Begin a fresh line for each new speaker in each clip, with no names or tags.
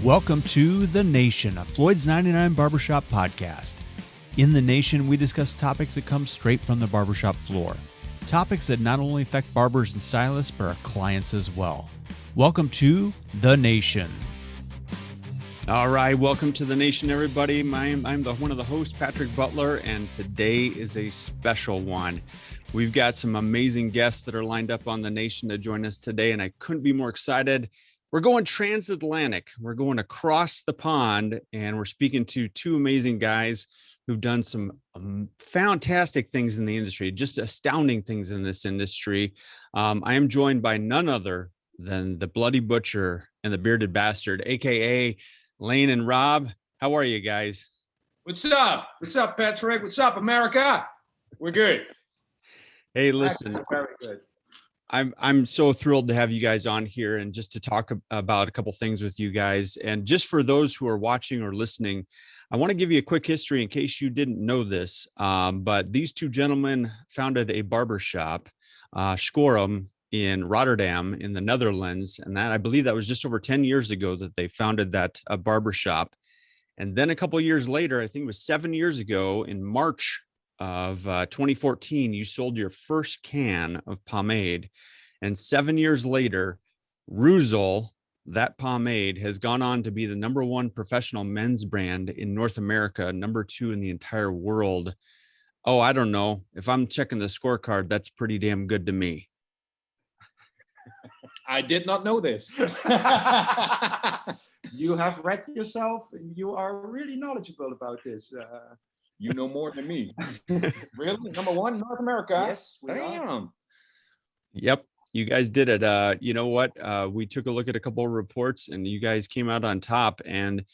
Welcome to The Nation, a Floyd's 99 Barbershop podcast. In The Nation, we discuss topics that come straight from the barbershop floor. Topics that not only affect barbers and stylists, but our clients as well. Welcome to The Nation. All right, welcome to The Nation, everybody. I'm one of the hosts, Patrick Butler, and today is a special one. We've got some amazing guests that are lined up on The Nation to join us today, and I couldn't be more excited. We're going transatlantic. We're going across the pond, and we're speaking to two amazing guys who've done some fantastic things in the industry, just astounding things in this industry. I am joined by none other than the Bloody Butcher and the Bearded Bastard, aka Leen and Rob. How are you guys?
What's up? What's up, Patrick? What's up, America? We're good.
Hey, listen.
Very good.
I'm so thrilled to have you guys on here and just to talk about a couple things with you guys. And just for those who are watching or listening, I want to give you a quick history in case you didn't know this. But these two gentlemen founded a barbershop, Schorem, in Rotterdam in the Netherlands. And that, I believe that was just over 10 years ago that they founded that barbershop. And then a couple of years later, I think it was 7 years ago, in March of 2014, you sold your first can of pomade. And 7 years later, Reuzel, that pomade, has gone on to be the #1 professional men's brand in North America, #2 in the entire world. Oh, I don't know. If I'm checking the scorecard, that's pretty damn good to me.
I did not know this.
You have read yourself. You are really knowledgeable about this.
You know more than me. Really? #1 North America?
Yes, we are.
Yep. You guys did it. You know what? We took a look at a couple of reports and you guys came out on top. And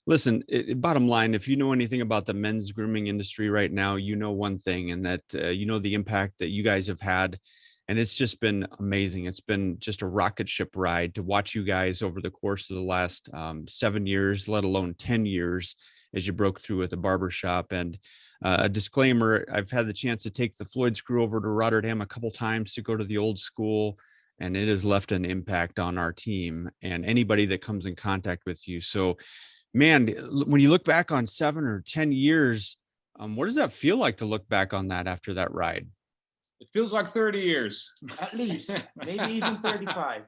listen, bottom line, if you know anything about the men's grooming industry right now, you know one thing, and that you know the impact that you guys have had. And it's just been amazing. It's been just a rocket ship ride to watch you guys over the course of the last 7 years, let alone 10 years, as you broke through with the barbershop. And a disclaimer, I've had the chance to take the Floyd's crew over to Rotterdam a couple times to go to the old school, and it has left an impact on our team and anybody that comes in contact with you. So, man, when you look back on 7 or 10 years, what does that feel like to look back on that after that ride?
It feels like 30 years.
At least, maybe even 35.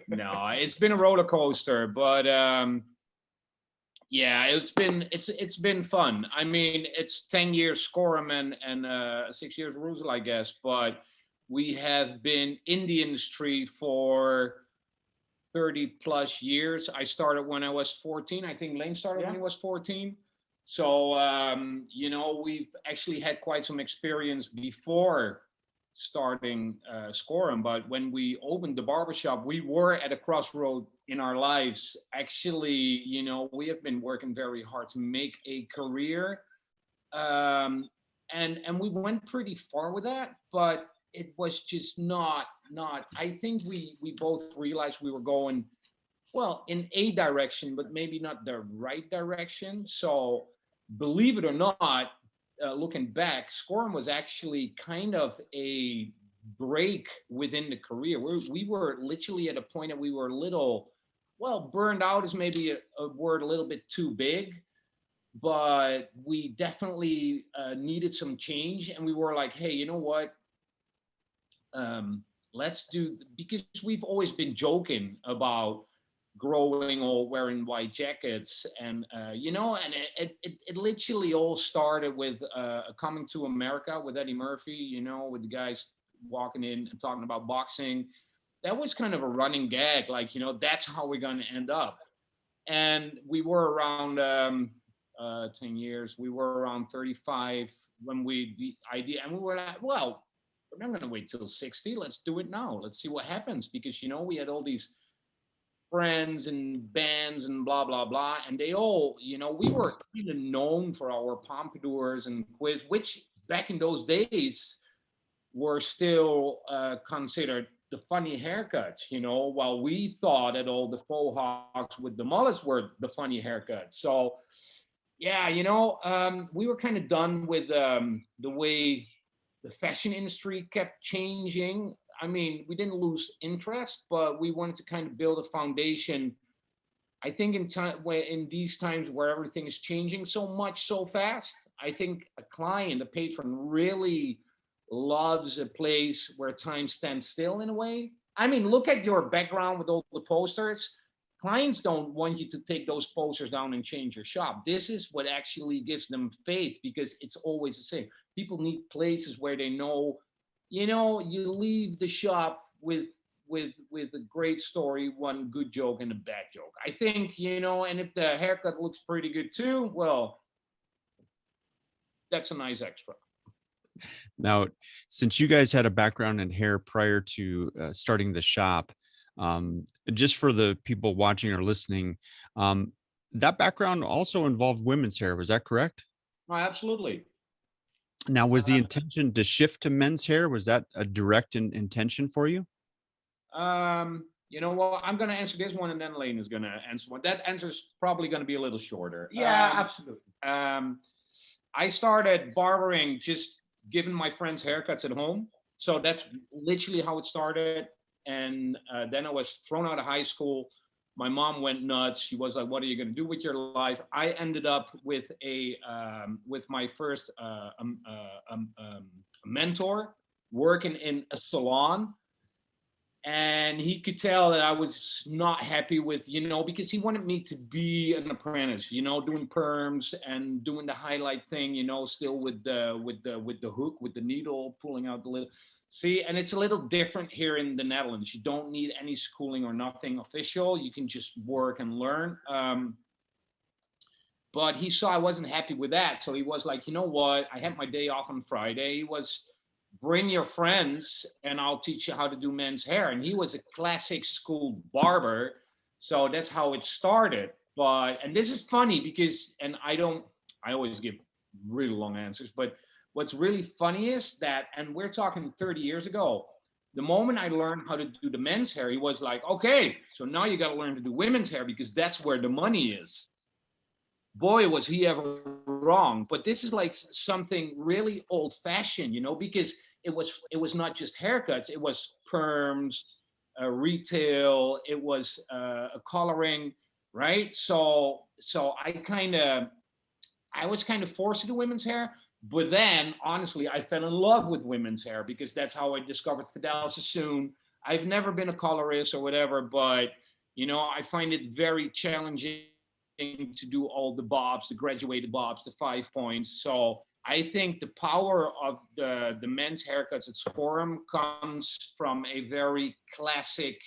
No, it's been a roller coaster, but yeah, it's been fun. I mean, it's 10 years Schorem and 6 years Reuzel, I guess, but we have been in the industry for 30 plus years. I started when I was 14. I think Leen started when he was 14. So, you know, we've actually had quite some experience before starting Schorem, but when we opened the barbershop, we were at a crossroad in our lives. Actually, you know, we have been working very hard to make a career, and we went pretty far with that, but it was just not. I think we both realized we were going, well, in a direction, but maybe not the right direction. So, believe it or not, looking back, Schorem was actually kind of a break within the career. We were literally at a point that we were a little, well, burned out is maybe a word a little bit too big, but we definitely needed some change. And we were like, hey, you know what? Let's do, because we've always been joking about growing or wearing white jackets, and you know, and it literally all started with Coming to America with Eddie Murphy, you know, with the guys walking in and talking about boxing. That was kind of a running gag, like, you know, that's how we're going to end up. And we were around 10 years, we were around 35 when the idea, and we were like, well, we're not going to wait till 60, let's do it now, let's see what happens, because, you know, we had all these friends and bands and blah blah blah, and they all, you know, we were kind of known for our pompadours and quiz, which back in those days were still considered the funny haircuts, you know, while we thought that all the faux hawks with the mullets were the funny haircuts. So yeah, you know, we were kind of done with the way the fashion industry kept changing. I mean, we didn't lose interest, but we wanted to kind of build a foundation. I think in these times where everything is changing so much so fast, I think a client, a patron, really loves a place where time stands still in a way. I mean, look at your background with all the posters. Clients don't want you to take those posters down and change your shop. This is what actually gives them faith, because it's always the same. People need places where they know, you leave the shop with a great story, one good joke and a bad joke. I think, and if the haircut looks pretty good too, well, that's a nice extra.
Now, since you guys had a background in hair prior to starting the shop, just for the people watching or listening, that background also involved women's hair. Was that correct?
Oh, absolutely.
Now, was the intention to shift to men's hair? Was that a direct intention for you?
You know what? I'm going to answer this one, and then Leen is going to answer one. That answer is probably going to be a little shorter.
Yeah, absolutely.
I started barbering just giving my friends haircuts at home. So that's literally how it started. And then I was thrown out of high school. My mom went nuts. She was like, "What are you going to do with your life?" I ended up with with my first mentor working in a salon. And he could tell that I was not happy with, because he wanted me to be an apprentice, doing perms and doing the highlight thing, still with the hook, with the needle, pulling out the little. See, and it's a little different here in the Netherlands. You don't need any schooling or nothing official. You can just work and learn. But he saw I wasn't happy with that, so he was like, "You know what? I had my day off on Friday." He was, "Bring your friends and I'll teach you how to do men's hair." And he was a classic school barber. So that's how it started. And this is funny because, I always give really long answers, but what's really funny is that, and we're talking 30 years ago, the moment I learned how to do the men's hair, he was like, "Okay, so now you got to learn to do women's hair because that's where the money is." Boy, was he ever wrong. But this is like something really old fashioned, because it was not just haircuts, it was perms, retail, it was a coloring, right? So I was kind of forced to do women's hair. But then, honestly, I fell in love with women's hair because that's how I discovered Fidel Sassoon. I've never been a colorist or whatever, but I find it very challenging to do all the bobs, the graduated bobs, the 5 points. So I think the power of the men's haircuts at Schorem comes from a very classic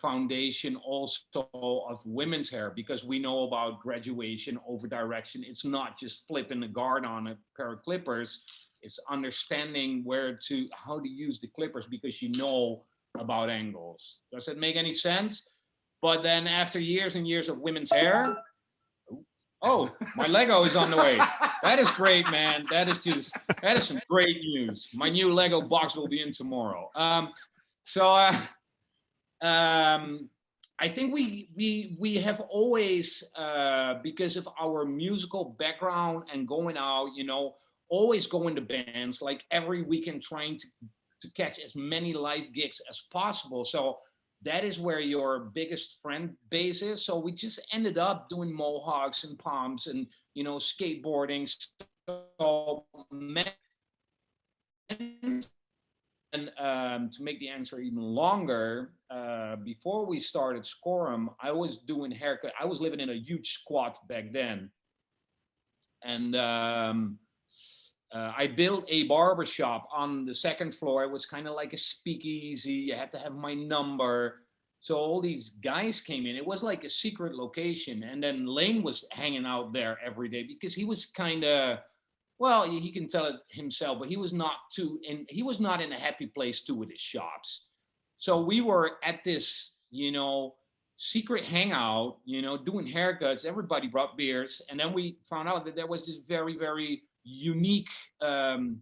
foundation also of women's hair, because we know about graduation, over direction. It's not just flipping the guard on a pair of clippers. It's understanding how to use the clippers because you know about angles. Does it make any sense? But then after years and years of women's hair, oh, my Lego is on the way. That is great, man. That is some great news. My new Lego box will be in tomorrow. I think we have always, because of our musical background and going out, always going to bands, like every weekend trying to catch as many live gigs as possible. So that is where your biggest friend base is. So we just ended up doing mohawks and palms and, skateboarding. So, and to make the answer even longer, before we started Schorem, I was doing haircut. I was living in a huge squat back then. And I built a barbershop on the second floor. It was kind of like a speakeasy. You had to have my number. So all these guys came in. It was like a secret location. And then Leen was hanging out there every day because he was kind of, well, he can tell it himself, but he was not in a happy place too with his shops. So we were at this, secret hangout, doing haircuts. Everybody brought beers. And then we found out that there was this very, very unique environment.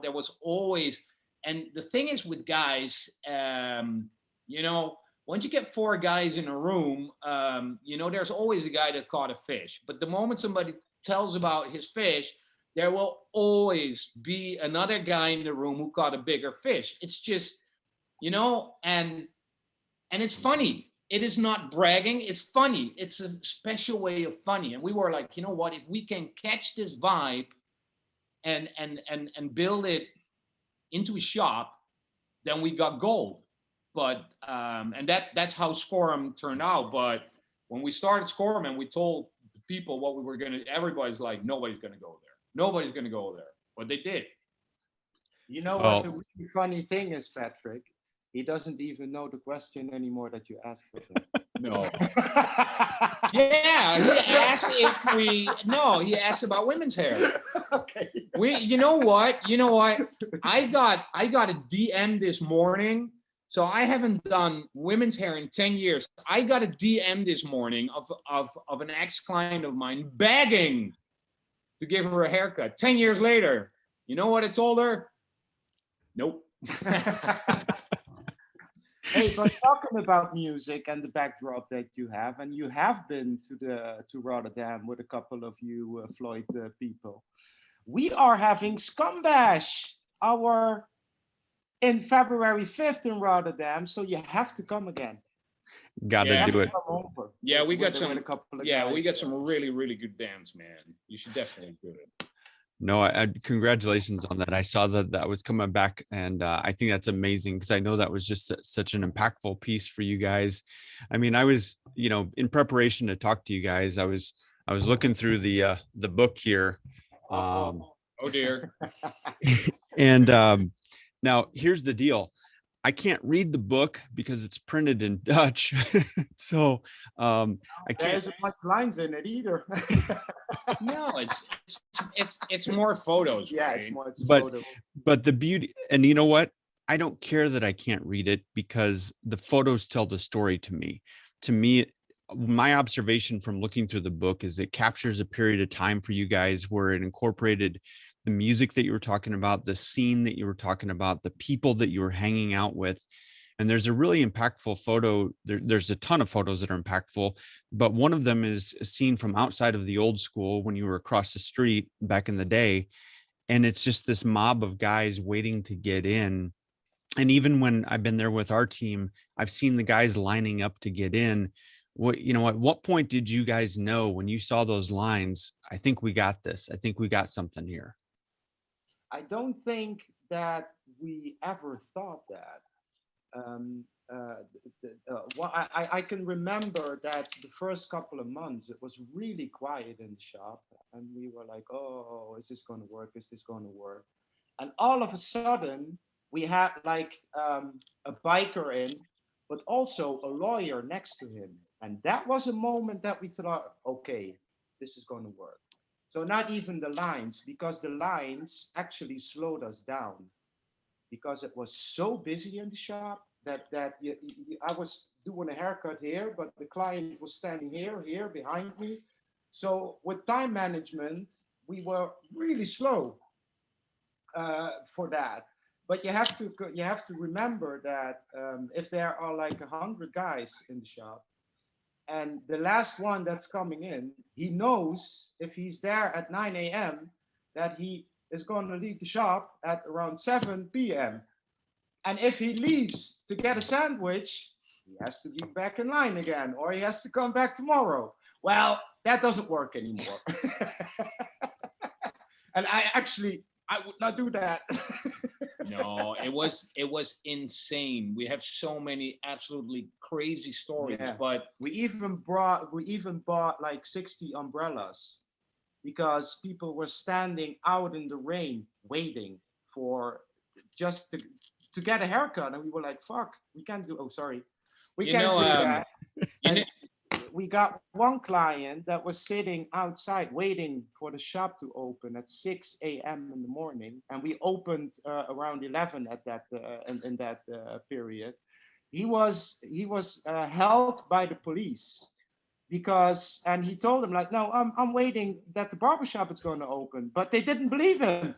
There was always, and the thing is with guys, once you get 4 guys in a room, there's always a guy that caught a fish. But the moment somebody tells about his fish, there will always be another guy in the room who caught a bigger fish. It's just, and it's funny. it is not bragging. It's funny. It's a special way of funny. And we were like, you know what? If we can catch this vibe and build it into a shop, then we got gold. But and that's how Schorem turned out. But when we started Schorem and we told people what we were gonna, everybody's like, nobody's gonna go there. Nobody's gonna go there. But they did.
You know what the really funny thing is, Patrick? He doesn't even know the question anymore that you asked with him.
No. Yeah, he asked if we. No, he asked about women's hair.
Okay.
You know what? I got a DM this morning. So I haven't done women's hair in 10 years. I got a DM this morning of an ex-client of mine begging to give her a haircut. 10 years later, you know what I told her? Nope.
Hey, but talking about music and the backdrop that you have, and you have been to Rotterdam with a couple of you Floyd people. We are having Scumbash, in February 5th in Rotterdam, so you have to come again.
Gotta do it.
Yeah, we got some. Yeah, we got some really, really good bands, man. You should definitely do it.
No, congratulations on that. I saw that was coming back, and I think that's amazing because I know that was just such an impactful piece for you guys. I mean, I was, in preparation to talk to you guys, I was looking through the book here.
Oh dear.
And now here's the deal. I can't read the book because it's printed in Dutch. So I can't.
There isn't much lines in it either.
No, it's more photos.
Yeah,
right?
it's photos.
But the beauty, and you know what? I don't care that I can't read it because the photos tell the story to me. To me, my observation from looking through the book is it captures a period of time for you guys where it incorporated the music that you were talking about, the scene that you were talking about, the people that you were hanging out with. And there's a really impactful photo. There's a ton of photos that are impactful, but one of them is a scene from outside of the old school when you were across the street back in the day. And it's just this mob of guys waiting to get in. And even when I've been there with our team, I've seen the guys lining up to get in. At what point did you guys know when you saw those lines? I think we got this. I think we got something here.
I don't think that we ever thought that. I can remember that the first couple of months, it was really quiet in the shop. And we were like, oh, is this going to work? Is this going to work? And all of a sudden, we had like a biker in, but also a lawyer next to him. And that was a moment that we thought, okay, this is going to work. So not even the lines, because the lines actually slowed us down because it was so busy in the shop that I was doing a haircut here, but the client was standing here behind me. So with time management, we were really slow for that. But you have to remember that if there are like 100 guys in the shop, and the last one that's coming in, he knows if he's there at 9 a.m. that he is going to leave the shop at around 7 p.m. And if he leaves to get a sandwich, he has to be back in line again, or he has to come back tomorrow. Well, that doesn't work anymore. And I would not do that.
No, it was insane. We have so many absolutely crazy stories, but
we even bought like 60 umbrellas because people were standing out in the rain waiting for just to get a haircut, and we were like, fuck, we can't do that. We got one client that was sitting outside waiting for the shop to open at 6 a.m. in the morning, and we opened around 11 at that in that period. He was held by the police and he told them like, no, I'm waiting that the barbershop is going to open, but they didn't believe him.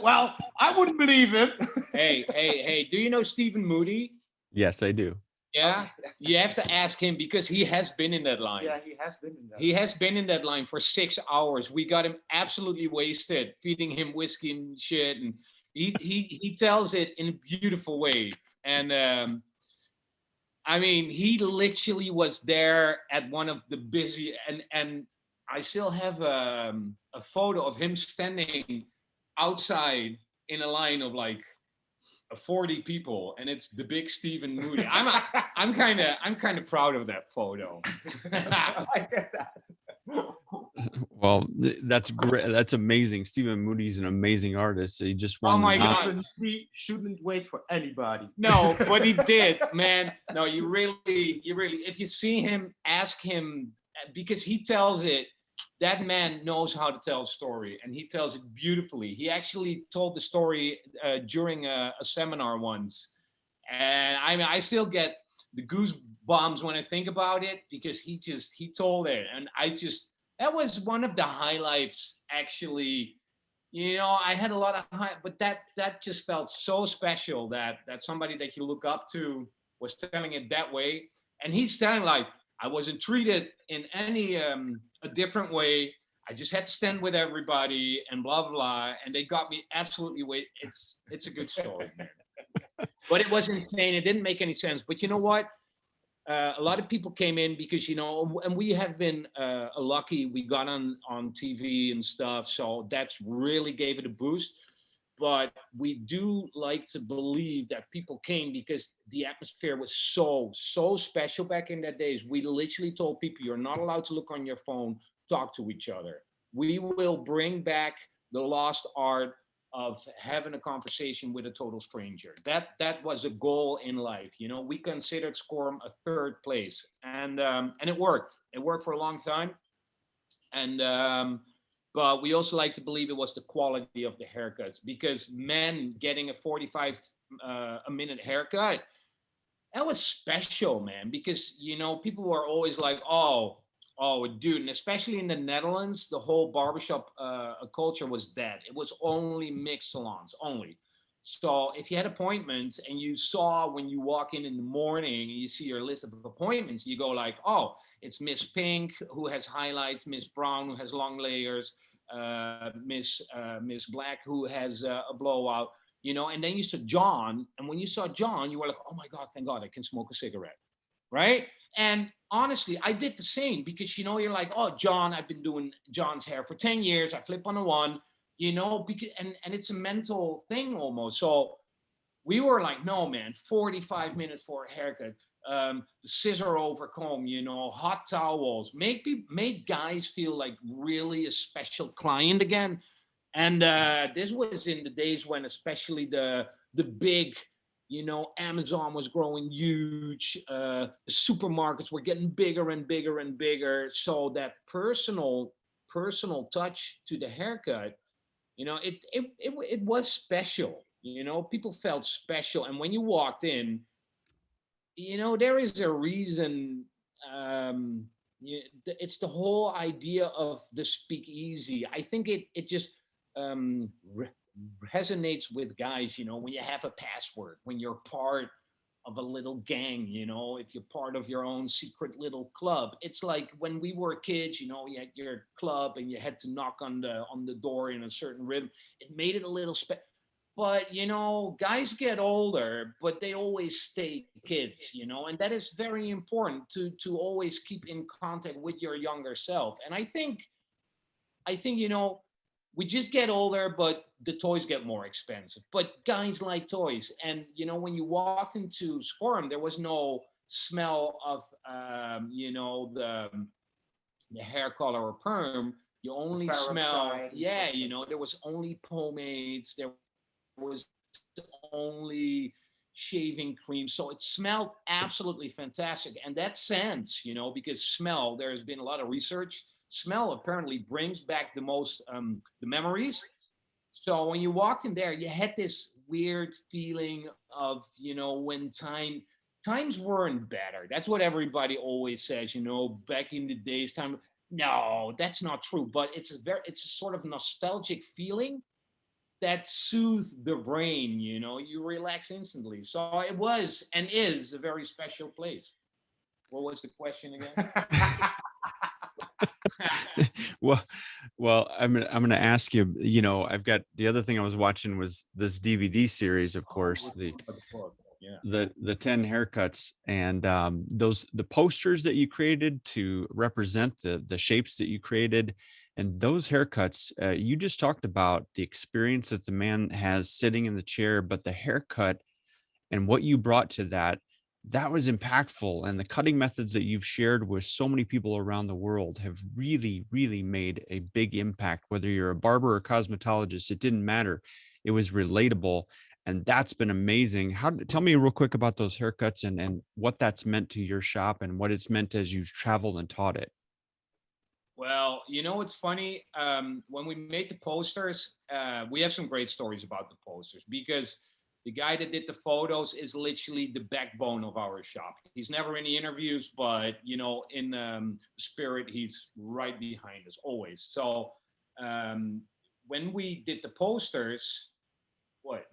Well, I wouldn't believe him.
Hey, do you know Stephen Moody?
Yes, I do.
Yeah, you have to ask him because he has been in that line.
Yeah, he has been in that.
He has been in that line for 6 hours. We got him absolutely wasted, feeding him whiskey and shit, and he tells it in a beautiful way. And I mean, he literally was there at one of the busy, and I still have a photo of him standing outside in a line of like 40 people, and it's the big Stephen Moody. I'm kind of proud of that photo.
I get that.
Well, that's great. That's amazing. Stephen Moody's an amazing artist. He just won.
Oh my God.
He shouldn't wait for anybody.
No, but he did, man. No, you really, if you see him, ask him, because he tells it. That man knows how to tell a story, and he tells it beautifully. He actually told the story during a seminar once, and I mean, I still get the goosebumps when I think about it, because he told it, and that was one of the highlights, actually. You know, I had a lot of but that just felt so special that somebody that you look up to was telling it that way. And he's telling, like, I wasn't treated in any a different way. I just had to stand with everybody and blah blah, and they got me absolutely way. It's a good story, man. But it was insane. It didn't make any sense. But you know what? A lot of people came in because, you know, and we have been lucky. We got on TV and stuff, so that's really gave it a boost. But we do like to believe that people came because the atmosphere was so special back in that days. We literally told people, you're not allowed to look on your phone, talk to each other. We will bring back the lost art of having a conversation with a total stranger. That was a goal in life. You know, we considered Schorem a third place, and it worked. It worked for a long time, and but we also like to believe it was the quality of the haircuts, because men getting a 45 a minute haircut, that was special, man. Because, you know, people were always like, oh, dude, and especially in the Netherlands, the whole barbershop culture was dead. It was only mixed salons, only. So if you had appointments and you saw when you walk in the morning and you see your list of appointments, you go like, oh, it's Miss Pink who has highlights, Miss Brown who has long layers, Miss Black who has a blowout, you know. And then you saw John, and when you saw John, you were like, oh my God, thank God I can smoke a cigarette, right? And honestly, I did the same, because, you know, you're like, oh, John, I've been doing John's hair for 10 years. I flip on a one, you know, because, and it's a mental thing almost. So we were like, no, man, 45 minutes for a haircut, scissor over comb, you know, hot towels, make guys feel like really a special client again. And this was in the days when especially the big, you know, Amazon was growing huge. The supermarkets were getting bigger and bigger and bigger. So that personal touch to the haircut, you know, it was special. You know, people felt special. And when you walked in, you know, there is a reason. It's the whole idea of the speakeasy. I think it just resonates with guys, you know, when you have a password, when you're part of a little gang, you know, if you're part of your own secret little club. It's like when we were kids, you know, you had your club and you had to knock on the door in a certain rhythm. It made it a little but, you know, guys get older, but they always stay kids, you know, and that is very important to always keep in contact with your younger self. And I think, you know, we just get older, but the toys get more expensive. But guys like toys. And, you know, when you walked into Schorem, there was no smell of, you know, the hair color or perm. You only smell, yeah, you know, there was only pomades. There was only shaving cream. So it smelled absolutely fantastic. And that sense, you know, because smell, there's been a lot of research. Smell apparently brings back the most the memories. So when you walked in there, you had this weird feeling of, you know, when times weren't better. That's what everybody always says, you know, back in the days time. No, that's not true. But it's a sort of nostalgic feeling that soothed the brain, you know, you relax instantly. So it was and is a very special place. What was the question again?
well, I'm gonna ask you. You know, I've got the other thing I was watching was this DVD series, of course. the 10 haircuts and the posters that you created to represent the shapes that you created and those haircuts. You just talked about the experience that the man has sitting in the chair, but the haircut and what you brought to that was impactful. And the cutting methods that you've shared with so many people around the world have really, really made a big impact. Whether you're a barber or cosmetologist, it didn't matter. It was relatable. And that's been amazing. Tell me real quick about those haircuts and what that's meant to your shop and what it's meant as you've traveled and taught it.
Well, it's funny. When we made the posters, we have some great stories about the posters because the guy that did the photos is literally the backbone of our shop. He's never in the interviews, but in spirit, he's right behind us always. So when we did the posters, what?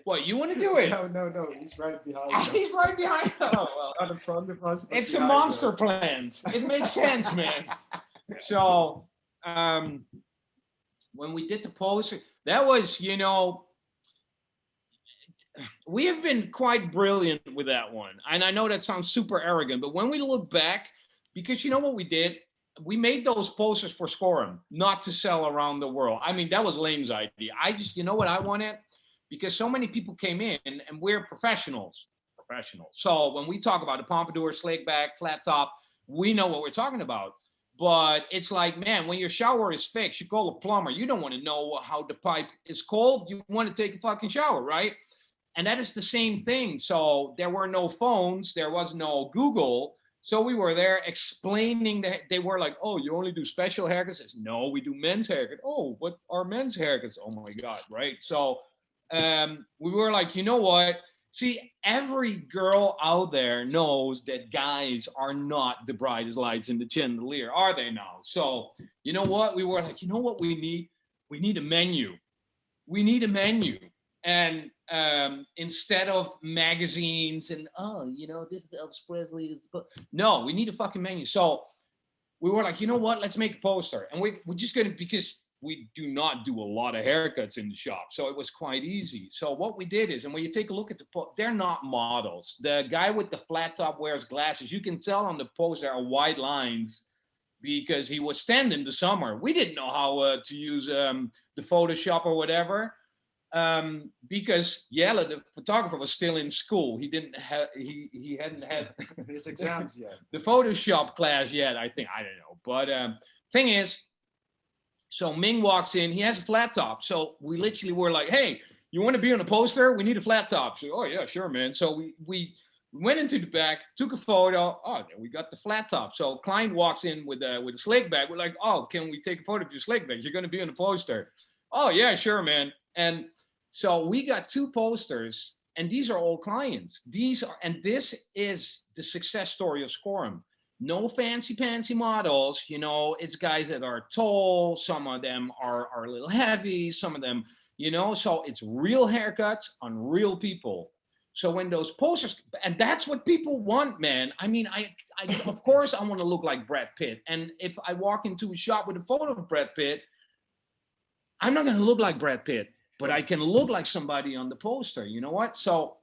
What, you want to do it?
No, he's right behind us.
He's right behind us. Oh, well.
Not in front of us, but
It's a
behind
monster
us.
plant. It makes sense, man. So when we did the poster, that was, we have been quite brilliant with that one. And I know that sounds super arrogant, but when we look back, because you know what we did? We made those posters for Schorem, not to sell around the world. I mean, that was Leen's idea. I just, what I wanted? Because so many people came in and we're professionals. So when we talk about the pompadour, slick back, flat top, we know what we're talking about. But it's like, man, when your shower is fixed, you call a plumber. You don't want to know how the pipe is cold. You want to take a fucking shower, right? And that is the same thing. So there were no phones. There was no Google. So we were there explaining that. They were like, oh, you only do special haircuts? Says, no, we do men's haircut. Oh, what are men's haircuts? Oh my God, right? So we were like, you know what? See, every girl out there knows that guys are not the brightest lights in the chandelier, are they now? So you know what? We were like, you know what we need? We need a menu. We need a menu. And instead of magazines and, this is Elvis Presley. No, we need a fucking menu. So we were like, you know what? Let's make a poster. And we're just going to, because we do not do a lot of haircuts in the shop. So it was quite easy. So what we did is, and when you take a look at they're not models. The guy with the flat top wears glasses. You can tell on the post there are white lines because he was standing the summer. We didn't know how to use the Photoshop or whatever. Because Jelle, the photographer, was still in school. He hadn't had
his exams yet.
The Photoshop class yet, I think. I don't know. But thing is, so Ming walks in, he has a flat top. So we literally were like, hey, you want to be on a poster? We need a flat top. So, oh yeah, sure, man. So we went into the back, took a photo. Oh, there we got the flat top. So client walks in with a slick bag. We're like, oh, can we take a photo of your slick bag? You're going to be on the poster. Oh yeah, sure, man. And so we got 2 posters, and these are all clients. And this is the success story of Schorem. No fancy pantsy models, it's guys that are tall. Some of them are a little heavy. Some of them, so it's real haircuts on real people. So when those posters, and that's what people want, man. I mean, I of course I want to look like Brad Pitt. And if I walk into a shop with a photo of Brad Pitt, I'm not going to look like Brad Pitt, but I can look like somebody on the poster. You know what? So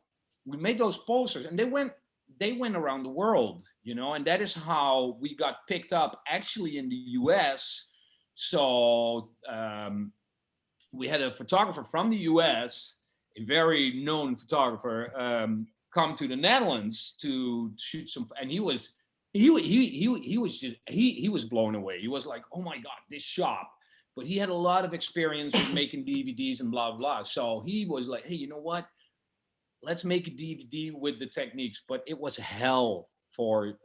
we made those posters, and they went around the world, and that is how we got picked up actually in the US. So we had a photographer from the US, a very known photographer, come to the Netherlands to shoot some, and he was blown away. He was like, oh my God, this shop. But he had a lot of experience with making DVDs and blah, blah. So he was like, hey, you know what? Let's make a DVD with the techniques. But it was hell for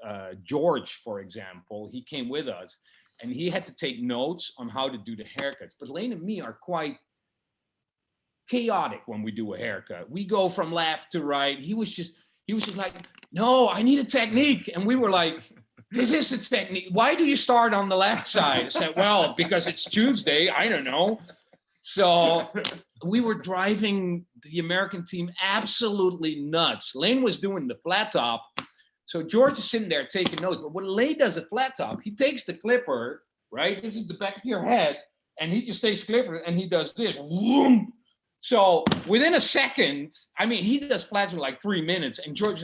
George, for example. He came with us and he had to take notes on how to do the haircuts. But Leen and me are quite chaotic when we do a haircut. We go from left to right. He was just like, no, I need a technique. And we were like, this is the technique. Why do you start on the left side? I said, well, because it's Tuesday. I don't know. So we were driving the American team absolutely nuts. Leen was doing the flat top. So George is sitting there taking notes. But when Leen does a flat top, he takes the clipper, right? This is the back of your head. And he just takes clipper and he does this. Vroom. So within a second, I mean, he does flats in like 3 minutes, and George,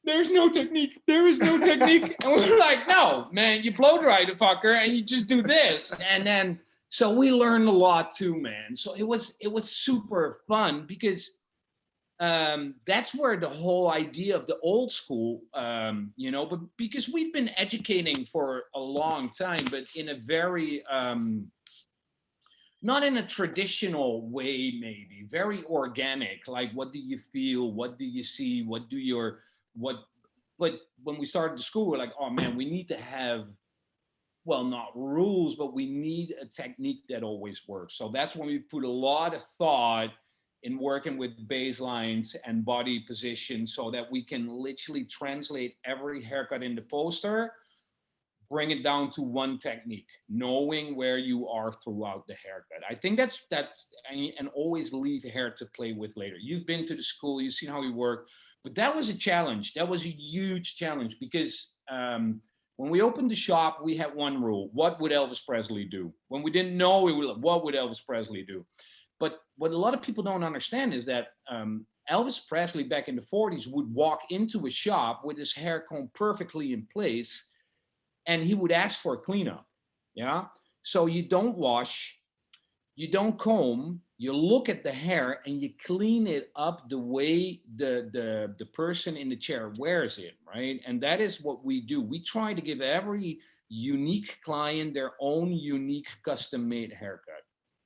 there's no technique. There is no technique. And we're like, no, man, you blow dry the fucker and you just do this. And then, so we learned a lot too, man. So it was super fun because that's where the whole idea of the old school, but because we've been educating for a long time, but in a very, not in a traditional way, maybe very organic. Like, what do you feel? What do you see? But when we started the school, we're like, oh man, we need to have, well, not rules, but we need a technique that always works. So that's when we put a lot of thought in working with baselines and body position so that we can literally translate every haircut in the poster, bring it down to one technique, knowing where you are throughout the haircut. I think that's and always leave hair to play with later. You've been to the school, you've seen how we work, but that was a challenge. That was a huge challenge because when we opened the shop, we had one rule: what would Elvis Presley do? When we didn't know, we were like, what would Elvis Presley do? But what a lot of people don't understand is that Elvis Presley back in the 40s would walk into a shop with his hair combed perfectly in place, and he would ask for a cleanup. Yeah. So you don't wash, you don't comb, you look at the hair and you clean it up the way the person in the chair wears it, right? And that is what we do. We try to give every unique client their own unique custom-made haircut,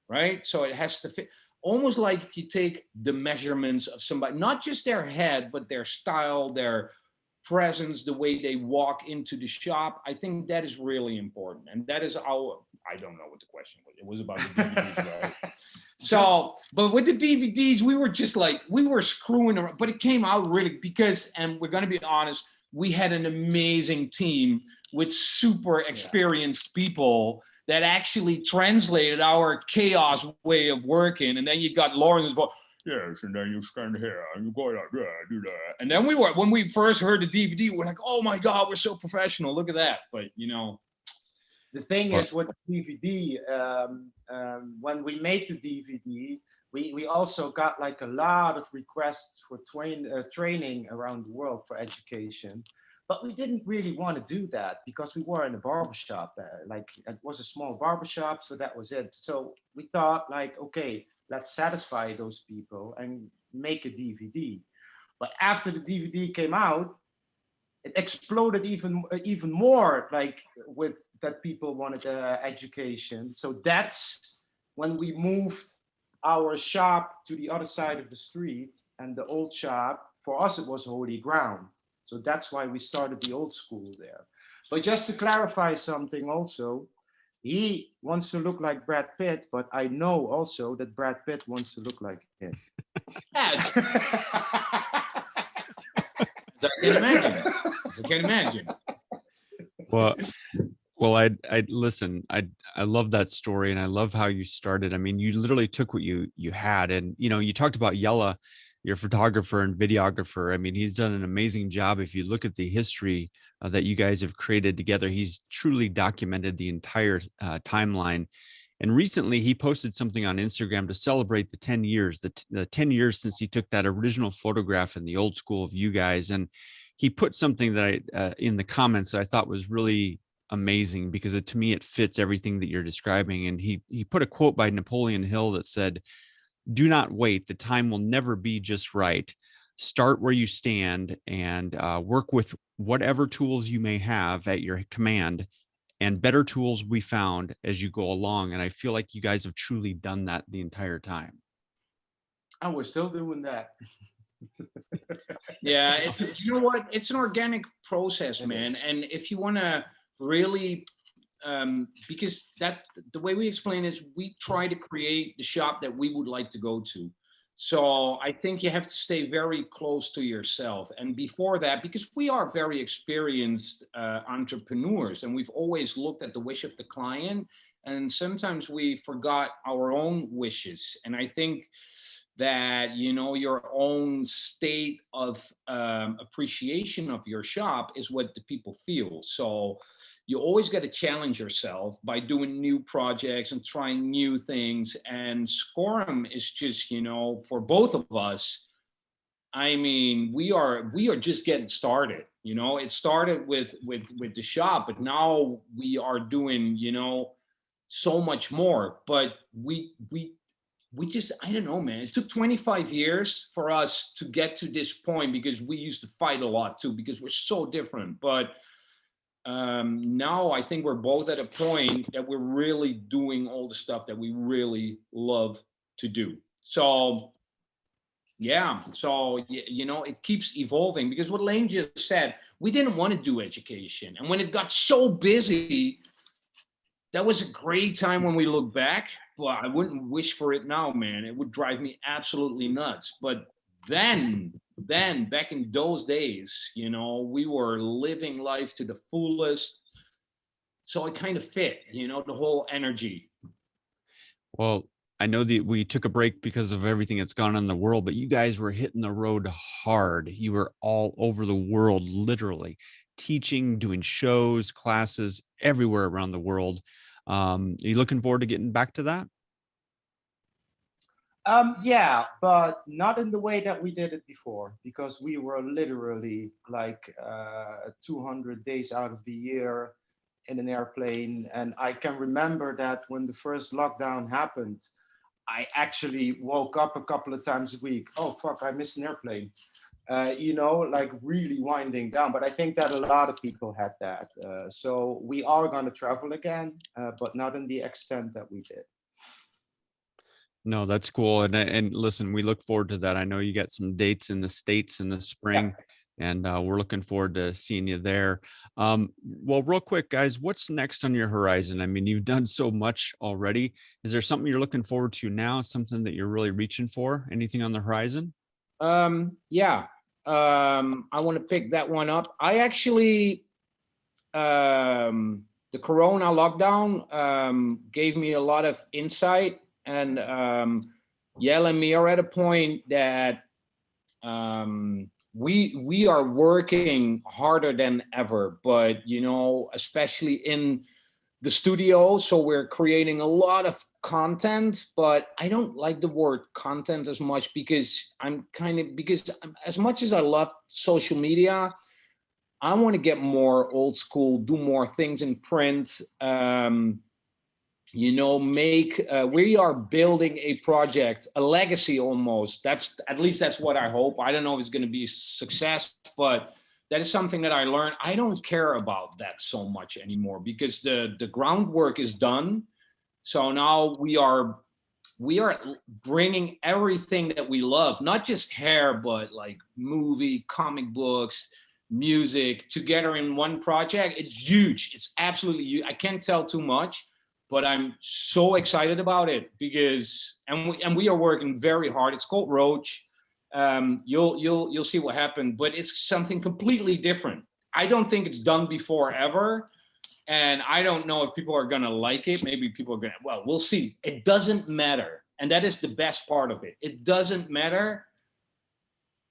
right? So it has to fit, almost like you take the measurements of somebody, not just their head, but their style, their presence, the way they walk into the shop. I think that is really important. And that is our, I don't know what the question was. It was about the DVDs, right? So, but with the DVDs, we were just like, we were screwing around, but it came out really because, and we're going to be honest, we had an amazing team with super experienced people that actually translated our chaos way of working. And then you got Lawrence, yes, and then you stand here and you go like that, do that. And then when we first heard the DVD, we're like, oh my God, we're so professional. Look at that. But
the thing is with the DVD, when we made the DVD, we also got like a lot of requests for training around the world for education. But we didn't really want to do that because we were in a barbershop. Like it was a small barbershop, so that was it. So we thought like, okay, let's satisfy those people and make a DVD. But after the DVD came out, it exploded even more, like with that people wanted education. So that's when we moved our shop to the other side of the street, and the old shop, for us, it was holy ground. So that's why we started the old school there. But just to clarify something also, he wants to look like Brad Pitt, but I know also that Brad Pitt wants to look like him.
As I can imagine. I can imagine.
Well, I listen. I love that story, and I love how you started. I mean, you literally took what you had, and you talked about Yella, your photographer and videographer. I mean, he's done an amazing job. If you look at the history that you guys have created together, he's truly documented the entire timeline. And recently he posted something on Instagram to celebrate the 10 years, the 10 years since he took that original photograph in the old school of you guys. And he put something that in the comments that I thought was really amazing, because to me, it fits everything that you're describing. And he put a quote by Napoleon Hill that said, "Do not wait. The time will never be just right. Start where you stand and work with whatever tools you may have at your command, and better tools will be found as you go along." And I feel like you guys have truly done that the entire time.
And we're still doing that.
Yeah, you know what? It's an organic process, man. And if you want to really, because that's the way we explain is we try to create the shop that we would like to go to. So I think you have to stay very close to yourself. And before that, because we are very experienced entrepreneurs, and we've always looked at the wish of the client, and sometimes we forgot our own wishes. And I think that, you know, your own state of appreciation of your shop is what the people feel. So you always got to challenge yourself by doing new projects and trying new things. And Schorem is just, you know, for both of us, I mean, we are just getting started. You know, it started with the shop, but now we are doing, you know, so much more. But we just, I don't know, man. It took 25 years for us to get to this point because we used to fight a lot too because we're so different. But now I think we're both at a point that we're really doing all the stuff that we really love to do. So yeah, so you know, it keeps evolving because what Leen just said, we didn't want to do education, and when it got so busy, that was a great time when we look back. Well, I wouldn't wish for it now, man. It would drive me absolutely nuts. But then back in those days, you know, we were living life to the fullest. So it kind of fit, you know, the whole energy.
Well, I know that we took a break because of everything that's gone on in the world, but you guys were hitting the road hard. You were all over the world, literally teaching, doing shows, classes everywhere around the world. Are you looking forward to getting back to that?
Yeah, but not in the way that we did it before, because we were literally like 200 days out of the year in an airplane. And I can remember that when the first lockdown happened, I actually woke up a couple of times a week. Oh, fuck, I missed an airplane. You know, like really winding down. But I think that a lot of people had that. So we are going to travel again, but not in the extent that we did.
No, that's cool. And listen, we look forward to that. I know you got some dates in the States in the spring, and we're looking forward to seeing you there. Well, real quick, guys, what's next on your horizon? I mean, you've done so much already. Is there something you're looking forward to now? Something that you're really reaching for? Anything on the horizon?
Yeah. I want to pick that one up. I actually, the Corona lockdown gave me a lot of insight, and Yael and me are at a point that we are working harder than ever, but you know, especially in the studio. So we're creating a lot of content, but I don't like the word content as much because as much as I love social media, I want to get more old school, do more things in print. You know, we are building a project, a legacy almost. That's, at least that's what I hope. I don't know if it's going to be a success, but that is something that I learned. I don't care about that so much anymore because the groundwork is done. So now we are bringing everything that we love, not just hair, but like movie, comic books, music together in one project. It's huge. It's absolutely huge. I can't tell too much, but I'm so excited about it because, and we are working very hard. It's called Roach. You'll see what happened, but it's something completely different. I don't think it's done before ever. And I don't know if people are going to like it. Maybe people are going to, well, we'll see. It doesn't matter. And that is the best part of it. It doesn't matter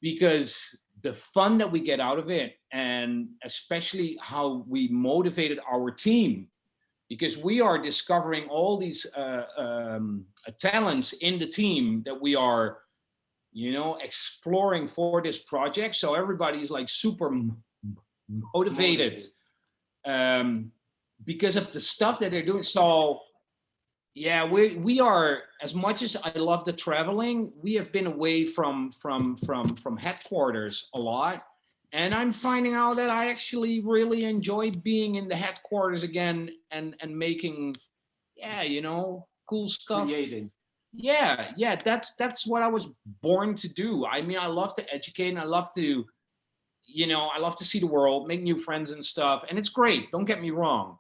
because the fun that we get out of it, and especially how we motivated our team, because we are discovering all these talents in the team that we are, you know, exploring for this project. So everybody is like super motivated. Because of the stuff that they're doing. So yeah, we are, as much as I love the traveling, we have been away from headquarters a lot. And I'm finding out that I actually really enjoy being in the headquarters again and making, yeah, you know, cool stuff.
Creating.
Yeah, that's what I was born to do. I mean, I love to educate and I love to, you know, I love to see the world, make new friends and stuff. And it's great, don't get me wrong.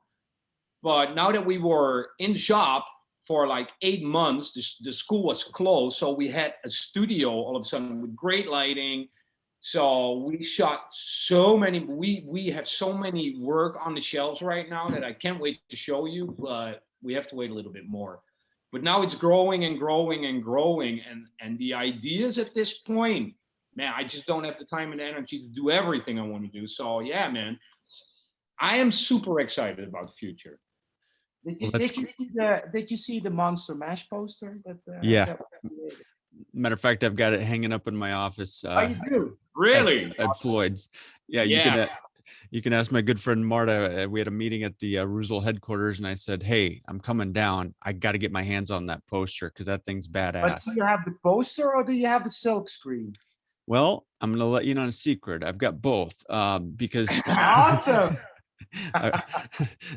But now that we were in the shop for like 8 months, the school was closed. So we had a studio all of a sudden with great lighting. So we shot so many, we have so many work on the shelves right now that I can't wait to show you, but we have to wait a little bit more. But now it's growing and growing and growing. And the ideas at this point, man, I just don't have the time and energy to do everything I want to do. So yeah, man, I am super excited about the future.
Did you see the Monster Mash poster?
Yeah. Matter of fact, I've got it hanging up in my office.
You do?
Really?
At Floyd's. Yeah, you can ask my good friend Marta. We had a meeting at the Reuzel headquarters, and I said, "Hey, I'm coming down. I got to get my hands on that poster because that thing's badass."
But do you have the poster or do you have the silk screen?
Well, I'm going to let you know a secret. I've got both because
awesome.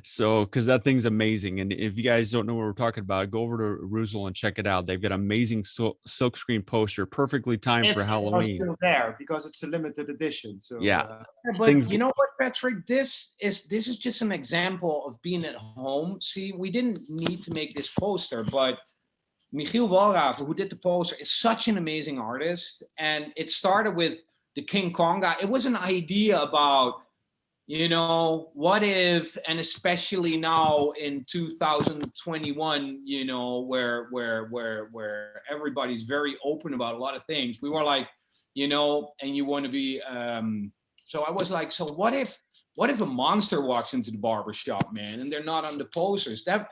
So because that thing's amazing, and if you guys don't know what we're talking about, go over to Reuzel and check it out. They've got amazing silk screen poster, perfectly timed for Halloween.
Still there because it's a limited edition. So
yeah,
but you know what, Patrick, this is just an example of being at home. See, we didn't need to make this poster, but Michiel Walraven, who did the poster, is such an amazing artist, and it started with the King Kong guy. It was an idea about, what if, and especially now in 2021, where everybody's very open about a lot of things. We were like, and you want to be, so I was like, so what if a monster walks into the barbershop, man, and they're not on the posters? That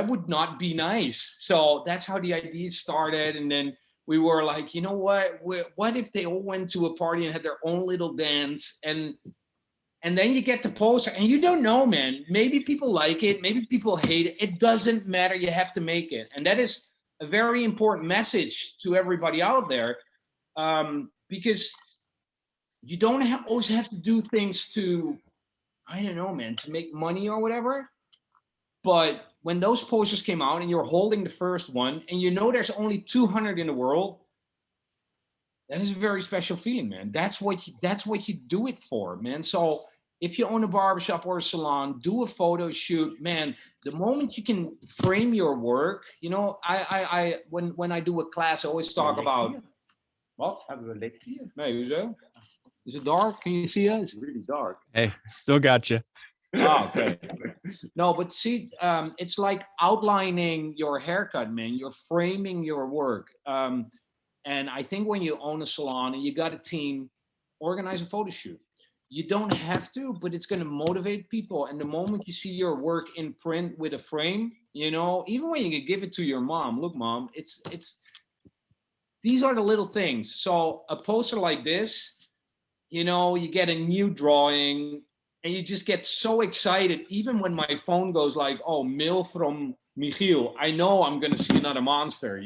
would not be nice. So that's how the idea started. And then we were like, you know what if they all went to a party and had their own little dance, and then you get the poster and you don't know, man, maybe people like it, maybe people hate it. It doesn't matter. You have to make it. And that is a very important message to everybody out there, because you don't always have to do things to, I don't know, man, to make money or whatever. But when those posters came out and you're holding the first one and there's only 200 in the world, that is a very special feeling, man. That's what you do it for, man. So if you own a barbershop or a salon, do a photo shoot, man. The moment you can frame your work, I when I do a class, I always talk about what?
Hebben we licht hier?
Nee, hoezo? Is it dark? Can you see us?
It's really dark.
Hey, still got you.
Oh, okay. No, but see, it's like outlining your haircut, man. You're framing your work. And I think when you own a salon and you got a team, organize a photo shoot. You don't have to, but it's going to motivate people. And the moment you see your work in print with a frame, even when you can give it to your mom, look, mom, it's these are the little things. So a poster like this, you get a new drawing and you just get so excited. Even when my phone goes like, oh, mail from Michiel, I know I'm going to see another monster,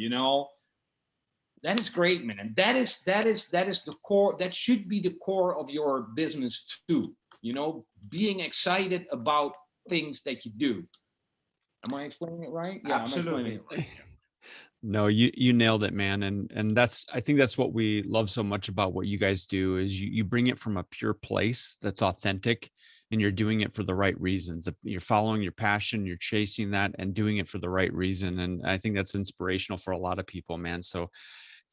That is great, man. That is the core. That should be the core of your business too. Being excited about things that you do. Am I explaining it right? Yeah,
absolutely.
I'm explaining it right.
No, you nailed it, man. And I think that's what we love so much about what you guys do is you bring it from a pure place that's authentic, and you're doing it for the right reasons. You're following your passion, you're chasing that and doing it for the right reason. And I think that's inspirational for a lot of people, man. So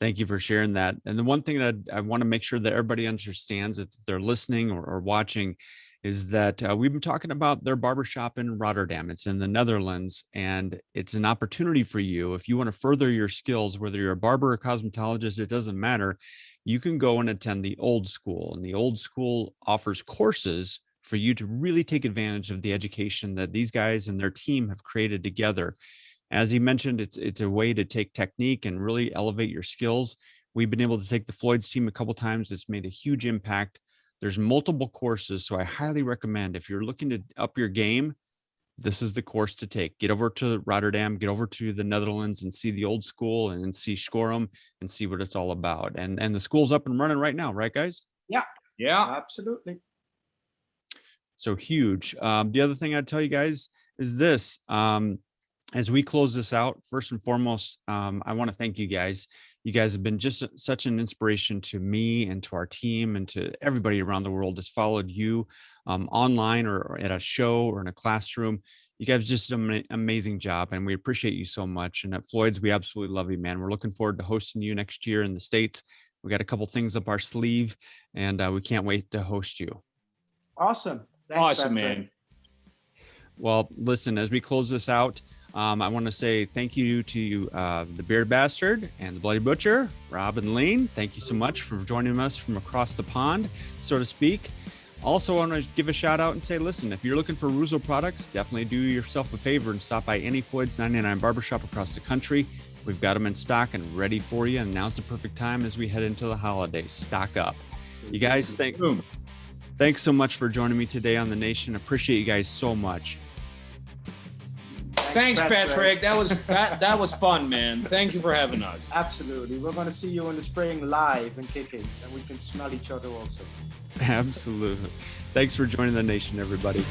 thank you for sharing that. And the one thing that I want to make sure that everybody understands, if they're listening or watching, is that we've been talking about their barbershop in Rotterdam. It's in the Netherlands, and it's an opportunity for you. If you want to further your skills, whether you're a barber or cosmetologist, it doesn't matter. You can go and attend the Old School, and the Old School offers courses for you to really take advantage of the education that these guys and their team have created together. As he mentioned, it's a way to take technique and really elevate your skills. We've been able to take the Floyd's team a couple of times. It's made a huge impact. There's multiple courses, so I highly recommend if you're looking to up your game, this is the course to take. Get over to Rotterdam, get over to the Netherlands and see the Old School and see Schorem and see what it's all about. And the school's up and running right now, right, guys?
Yeah, absolutely.
So huge. The other thing I'd tell you guys is this. As we close this out, first and foremost, I want to thank you guys. You guys have been just such an inspiration to me and to our team and to everybody around the world that's followed you online or at a show or in a classroom. You guys just did an amazing job, and we appreciate you so much. And at Floyd's, we absolutely love you, man. We're looking forward to hosting you next year in the States. We got a couple things up our sleeve, and we can't wait to host you.
Awesome.
Thanks, awesome, man.
Well, listen, as we close this out, I want to say thank you to the Beard Bastard and the Bloody Butcher, Rob and Leen. Thank you so much for joining us from across the pond, so to speak. Also, I want to give a shout out and say, listen, if you're looking for Reuzel products, definitely do yourself a favor and stop by any Floyd's 99 Barbershop across the country. We've got them in stock and ready for you. And now's the perfect time as we head into the holidays. Stock up. You guys, thanks so much for joining me today on The Nation. Appreciate you guys so much.
Thanks, Patrick. That was fun, man. Thank you for having us.
Absolutely. We're going to see you in the spring live and kicking, and we can smell each other also.
Absolutely. Thanks for joining The Nation, everybody.